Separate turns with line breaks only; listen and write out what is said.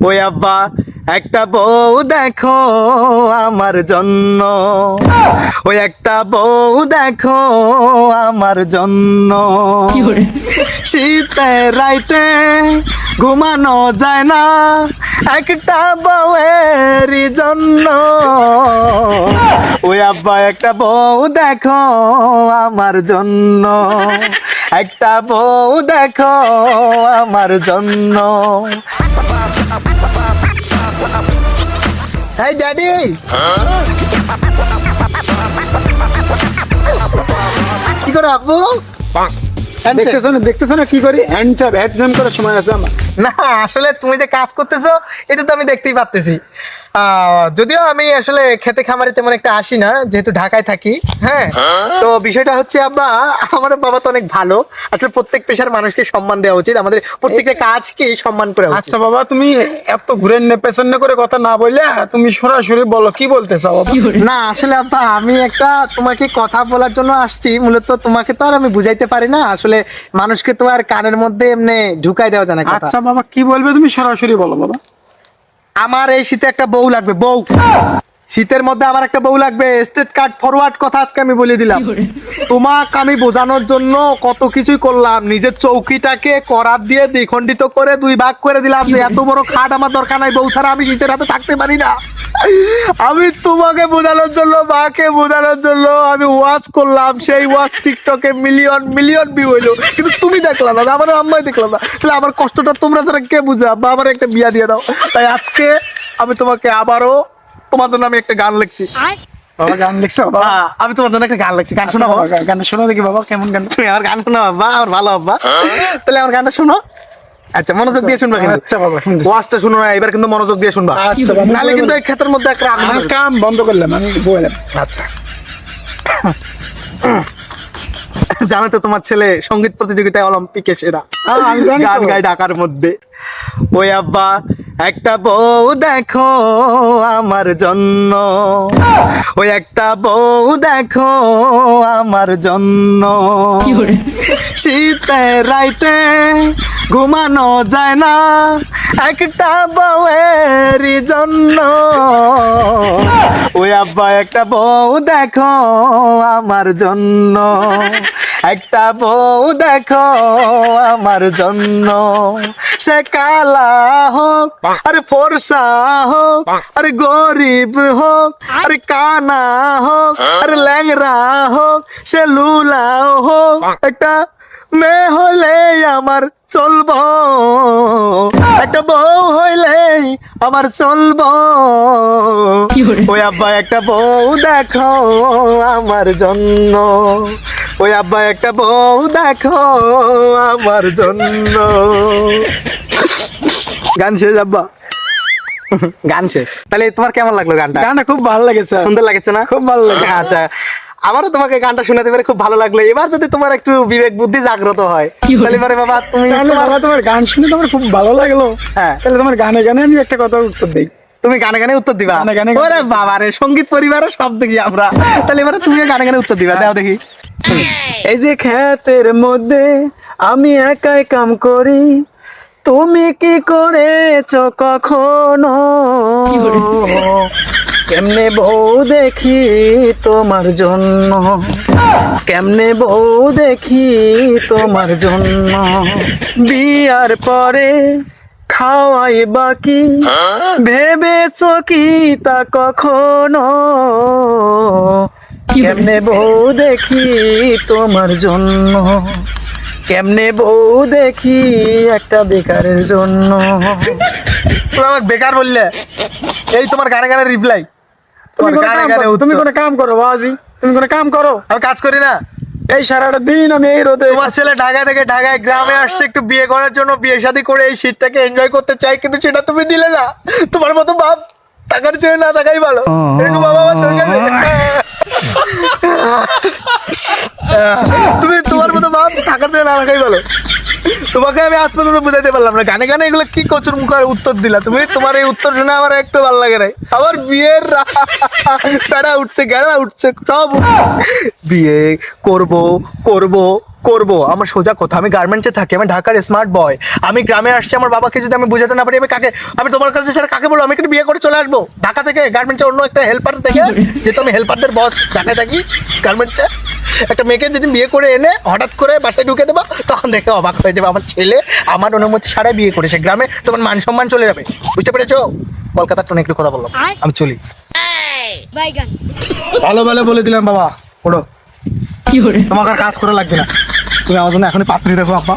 ওই আব্বা একটা বউ দেখো আমার জন্য, ওই একটা বউ দেখো আমার জন্য। শীতের রাইতে ঘুমানো যায় না একটা বউয়ের জন্য। ওই আব্বা একটা বউ দেখো আমার জন্য, একটা বউ দেখো আমার জন্য। Hey daddy! কি করে আপু?
দেখতেছো না কি করি? হ্যান্ডসাপ হ্যান্ডসাম করার সময় আছে আমার।
না আসলে তুমি যে কাজ করতেছো এটা তো আমি দেখতেই পারতেছি। যদিও আমি আসলে খেতে খামারে তেমন একটা আসি না, যেহেতু ঢাকায় থাকি। হ্যাঁ, তো বিষয়টা হচ্ছে আব্বা, আমার বাবা তো অনেক ভালো। আসলে প্রত্যেক পেশার মানুষকে সম্মান দেওয়া উচিত, আমাদের প্রত্যেকটা কাজকে সম্মান করা উচিত।
আচ্ছা বাবা, তুমি এত ঘুরে পেছনে করে কথা না বললে তুমি সরাসরি বলো কি বলতে চাও বাবা?
না আসলে আব্বা, আমি একটা তোমাকে কথা বলার জন্য আসছি। মূলত তোমাকে তো আর আমি বুঝাইতে পারি না, আসলে মানুষকে তো আর কানের মধ্যে এমনি ঢুকাই দেওয়া যায় না কথা।
আচ্ছা বাবা, কি বলবে তুমি সরাসরি বলো বাবা।
আমার এই শীতে একটা বউ লাগবে, বউ। শীতের মধ্যে আমার একটা বউ লাগবে। স্ট্রেট কাট ফরওয়ার্ড কথা আজকে আমি বলে দিলাম। তোমাকে আমি বোঝানোর জন্য কত কিছুই করলাম, নিজের চৌকিটাকে করাত দিয়ে দ্বিখণ্ডিত করে দুই ভাগ করে দিলাম যে এত বড় খাট আমার দরকার নাই, বউ ছাড়া আমি শীতের হাতে থাকতে পারি না। আমি তোমাকে বোঝানোর জন্য, মাকে বোঝানোর জন্য আমি ওয়াচ করলাম, সেই ওয়াচ টিকটকে মিলিয়ন মিলিয়ন ভিউ হইলো, কিন্তু তুমি দেখলা না, আমার আম্মাই দেখলাম না। তাহলে আমার কষ্টটা তোমরা ছাড়া কে বুঝবে? আব্বা আমার একটা বিয়া দিয়ে দাও। তাই আজকে আমি তোমাকে আবারও, তোমার জন্য আমি একটা গান লিখছি।
বাবা গান লিখছো বাবা?
আমি তোমার জন্য একটা গান লিখছি, গান শোনো বাবা।
গান শোনো দেখি বাবা, কেমন গান?
তুমি আমার গান শোনো বাবা, আমার ভালো আব্বা। তাহলে আমার গানটা শোনো। আচ্ছা মনোযোগ দিয়ে শুনবা কিন্তু।
আচ্ছা বাবা, শুনতেছি।
ওয়াজটা শুনো না, এবার কিন্তু মনোযোগ দিয়ে শুনবা।
আচ্ছা বাবা,
নাহলে কিন্তু এই ক্ষেতের মধ্যে একটা আগুন
আমার
ধরবে।
কাম বন্ধ করলাম, আমি বললাম।
আচ্ছা জানো তো তোমার ছেলে সঙ্গীত প্রতিযোগিতায় অলিম্পিকে সেরা,
আমি জানি তো।
গান গায় ঢাকার মধ্যে। ওই আব্বা একটা বউ দেখো আমার জন্য, ওই একটা বউ দেখো আমার জন্য। শীতের রাইতে ঘুমানো যায় না একটা বউয়ের জন্য। ওই আব্বা একটা বউ দেখো আমার জন্য, একটা বউ দেখো আমার জন্য। সে কালা হোক আরে ফর্সা হোক, আরে গরিব হোক, আরে কানা হোক, আরে ল্যাংরা হোক, সে লুলাও হোক, একটা মেয়ে হলে আমার চলবো, একটা বউ হইলেই আমার চলবো। ওই আব্বা একটা বউ দেখো আমার জন্য, ওই আব্বা একটা বউ দেখো আমার জন্য। গান শেষ আব্বা, গান শেষ। তাহলে তোমার কেমন লাগলো গানটা?
গানটা খুব ভালো লেগেছে।
সুন্দর লাগেছে না?
খুব ভালো লাগে।
আচ্ছা, আমারও তোমাকে গানটা শোনাতে পেরে খুব ভালো লাগলো। এবার যদি তোমার একটু বিবেক বুদ্ধি জাগ্রত হয় তাহলে এবারে বাবা তুমি
তাহলে বাবা তোমার গান শুনে তোমার খুব ভালো লাগলো।
হ্যাঁ।
তাহলে তোমার গানে গানে আমি একটা কথা উত্তর দিই।
তুমি গানে গানে উত্তর দিবা?
গানে গানে
ওরে বাবা রে, সঙ্গীত পরিবারের সব দেখি আমরা। তাহলে এবারে তুমি গানে গানে উত্তর দিবা, দাও দেখি।
এই যে ক্ষেতের মধ্যে আমি একাই কাম করি, তুমি কি করেছো কখনো? কেমনে বউ দেখি তোমার জন্য, কেমনে বউ দেখি তোমার জন্য। বিয়ার পরে খাওয়াই বাকি, ভেবেছো কি তা কখনো? কেমনে বউ দেখি তোমার জন্য, কেমনে বউ দেখি একটা বেকারের জন্য।
তুমি আমাকে বেকার বললে, এই তোমার গানে গানে রিপ্লাই।
তুমি কোনো
গানে
কাম
গানে
করো,
উত্তর।
তুমি কোনো কাম করো বাবাজি, তুমি কোনো কাম করো।
আমি কাজ করি না?
এই সারাটা দিন আমি এই রোদে।
তোমার ছেলে ঢাকা থেকে ঢাকায় গ্রামে আসছে একটু বিয়ে করার জন্য, বিয়ে শাদী করে এই শীতটাকে এনজয় করতে চাই, কিন্তু সেটা তুমি দিলে না। তোমার মতো বাপ টাকার চেয়ে না থাকাই ভালো। এরকম বাবা আমার দরকার নেই। তুমি তোমার মতো বাপ টাকার চেয়ে না থাকাই ভালো। তোমাকে আমি আজ পর্যন্ত বুঝাইতে পারলাম না, গানে গানে এগুলো কি কচুর মুখের উত্তর দিলা তুমি। তোমার এই উত্তর শুনে আমার একটু ভালো লাগে নাই। আমার বিয়ের প্যাড়া উঠছে, গেড়া উঠছে, সব উঠছে। বিয়ে করব করব করব আমার সোজা কথা, আমি গার্মেন্টসে থাকি, আমি ঢাকার স্মার্ট বয়, আমি গ্রামে আসছি, আমার বাবাকে যদি আমি বুঝাতে না পারি আমি কাকে, আমি তোমার কাছে সেটা কাকে বলবো? আমি কিন্তু বিয়ে করে চলে আসবো ঢাকা থেকে গার্মেন্টসে অন্য একটা হেল্পার থেকে, যেহেতু আমি হেল্পারদের বস ঢাকায় থাকি গার্মেন্টসে, একটা মেয়েকে যদি বিয়ে করে এনে হঠাৎ করে বাসায় ঢুকে দেবো তখন দেখে অবাক হয়ে যাবে আমার ছেলে আমার অনুমতি ছাড়াই বিয়ে করেছে গ্রামে, তোমার মান সম্মান চলে যাবে, বুঝতে পেরেছো? কলকাতার টোনে একটু কথা বললাম, আমি চলি। ভালো ভালো বলে দিলাম বাবা, ওড়ো, তোমাকে আর কাজ করা লাগবে না, তুমি আমার জন্য এখনই পাত্রী দেখো আব্বা।